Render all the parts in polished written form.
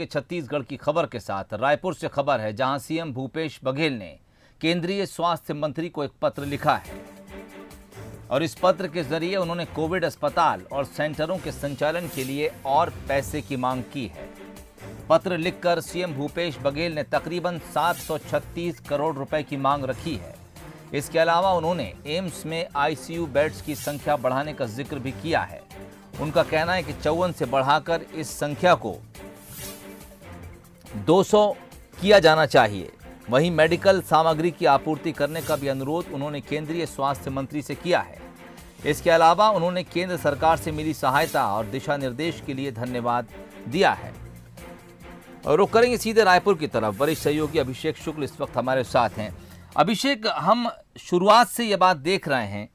के छत्तीसगढ़ की खबर के साथ रायपुर से खबर है, जहां सीएम भूपेश बघेल ने केंद्रीय स्वास्थ्य मंत्री को एक पत्र लिखा है और इस पत्र के जरिए उन्होंने कोविड अस्पताल और सेंटरों के संचालन के लिए और पैसे की मांग की है। पत्र लिखकर सीएम भूपेश बघेल ने तकरीबन 736 करोड़ रुपए की मांग रखी है। इसके अलावा उन्होंने एम्स में आईसीयू बेड्स की संख्या बढ़ाने का जिक्र भी किया है। उनका कहना है कि 54 से बढ़ाकर इस संख्या को 200 किया जाना चाहिए। वहीं मेडिकल सामग्री की आपूर्ति करने का भी अनुरोध उन्होंने केंद्रीय स्वास्थ्य मंत्री से किया है। इसके अलावा उन्होंने केंद्र सरकार से मिली सहायता और दिशा निर्देश के लिए धन्यवाद दिया है। और रुक करेंगे सीधे रायपुर की तरफ। वरिष्ठ सहयोगी अभिषेक शुक्ल इस वक्त हमारे साथ हैं। अभिषेक, हम शुरुआत से ये बात देख रहे हैं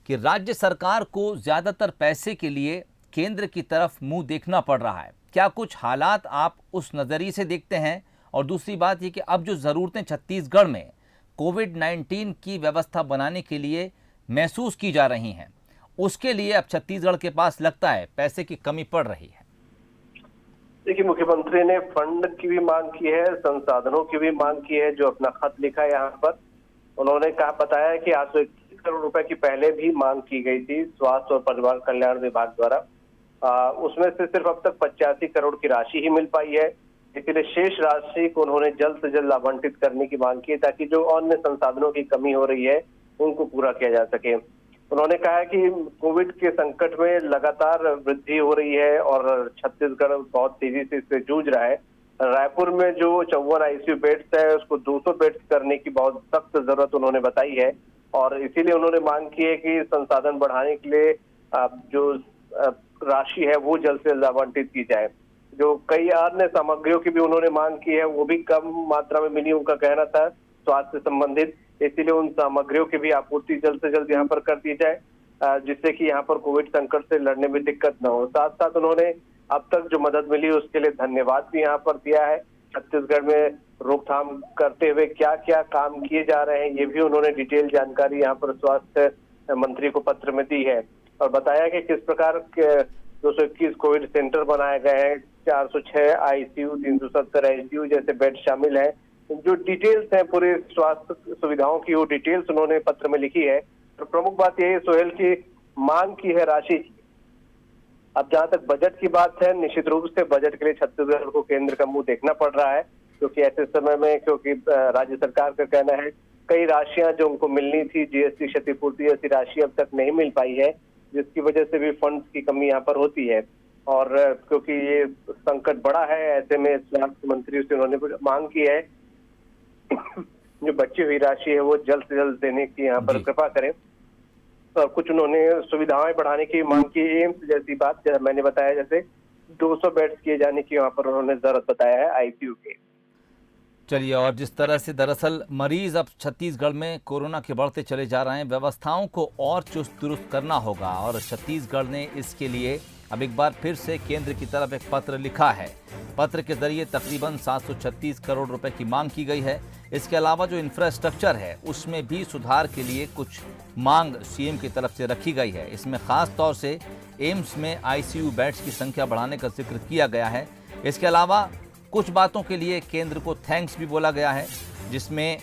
कि राज्य सरकार को ज्यादातर पैसे के लिए केंद्र की तरफ मुंह देखना पड़ रहा है। क्या कुछ हालात आप उस नजरिए से देखते हैं? और दूसरी बात ये कि अब जो ज़रूरतें छत्तीसगढ़ में कोविड-19 की व्यवस्था बनाने के लिए महसूस की जा रही हैं, उसके लिए अब छत्तीसगढ़ के पास लगता है पैसे की कमी पड़ रही है। देखिए, मुख्यमंत्री ने फंड की भी मांग की है, संसाधनों की भी मांग की है। जो अपना खत लिखा है यहाँ पर उन्होंने बताया कि 821 करोड़ रुपए की पहले भी मांग की गई थी स्वास्थ्य और परिवार कल्याण विभाग द्वारा। उसमें से सिर्फ अब तक 85 करोड़ की राशि ही मिल पाई है। इसलिए शेष राशि को उन्होंने जल्द से जल्द आवंटित करने की मांग की है, ताकि जो अन्य संसाधनों की कमी हो रही है उनको पूरा किया जा सके। उन्होंने कहा कि कोविड के संकट में लगातार वृद्धि हो रही है और छत्तीसगढ़ बहुत तेजी से इससे जूझ रहा है। रायपुर में जो 54 आईसीयू बेड्स है उसको 200 बेड्स करने की बहुत सख्त जरूरत उन्होंने बताई है और इसीलिए उन्होंने मांग की है कि संसाधन बढ़ाने के लिए जो राशि है वो जल्द से जल्द आवंटित की जाए। जो कई अन्य सामग्रियों की भी उन्होंने मांग की है वो भी कम मात्रा में मिली, उनका कहना था स्वास्थ्य संबंधित। इसीलिए उन सामग्रियों की भी आपूर्ति जल्द से जल्द यहाँ पर कर दी जाए, जिससे कि यहाँ पर कोविड संकट से लड़ने में दिक्कत न हो। साथ साथ उन्होंने अब तक जो मदद मिली उसके लिए धन्यवाद भी यहाँ पर दिया है। छत्तीसगढ़ में रोकथाम करते हुए क्या क्या काम किए जा रहे हैं ये भी उन्होंने डिटेल जानकारी यहाँ पर स्वास्थ्य मंत्री को पत्र में दी है और बताया कि किस प्रकार के 221 कोविड सेंटर बनाए गए हैं, 406 आईसीयू, 370 आईसीयू जैसे बेड शामिल है। जो डिटेल्स हैं पूरे स्वास्थ्य सुविधाओं की, वो डिटेल्स उन्होंने पत्र में लिखी है। और प्रमुख बात यह है सोहेल की मांग की है राशि की। अब जहां तक बजट की बात है, निश्चित रूप से बजट के लिए छत्तीसगढ़ को केंद्र का मुंह देखना पड़ रहा है, क्योंकि ऐसे समय में राज्य सरकार का कहना है कई राशियां जो उनको मिलनी थी, जीएसटी क्षतिपूर्ति जैसी राशि अब तक नहीं मिल पाई है, जिसकी वजह से भी फंड्स की कमी यहाँ पर होती है। और क्योंकि ये संकट बड़ा है, ऐसे में स्वास्थ्य मंत्री से उन्होंने मांग की है जो बची हुई राशि है वो जल्द से जल्द देने की यहाँ पर कृपा करें। और कुछ उन्होंने सुविधाएं बढ़ाने की मांग की, एम्स जैसी बात मैंने बताया, जैसे 200 बेड्स किए जाने की यहाँ पर उन्होंने जरूरत बताया है आईसीयू के। चलिए, और जिस तरह से दरअसल मरीज अब छत्तीसगढ़ में कोरोना के बढ़ते चले जा रहे हैं, व्यवस्थाओं को और चुस्त दुरुस्त करना होगा और छत्तीसगढ़ ने इसके लिए अब एक बार फिर से केंद्र की तरफ एक पत्र लिखा है। पत्र के जरिए तकरीबन 736 करोड़ रुपए की मांग की गई है। इसके अलावा जो इंफ्रास्ट्रक्चर है उसमें भी सुधार के लिए कुछ मांग सीएम की तरफ से रखी गई है। इसमें खास तौर से एम्स में आईसीयू बेड्स की संख्या बढ़ाने का जिक्र किया गया है। इसके अलावा कुछ बातों के लिए केंद्र को थैंक्स भी बोला गया है, जिसमें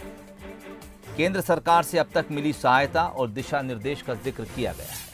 केंद्र सरकार से अब तक मिली सहायता और दिशा निर्देश का जिक्र किया गया है।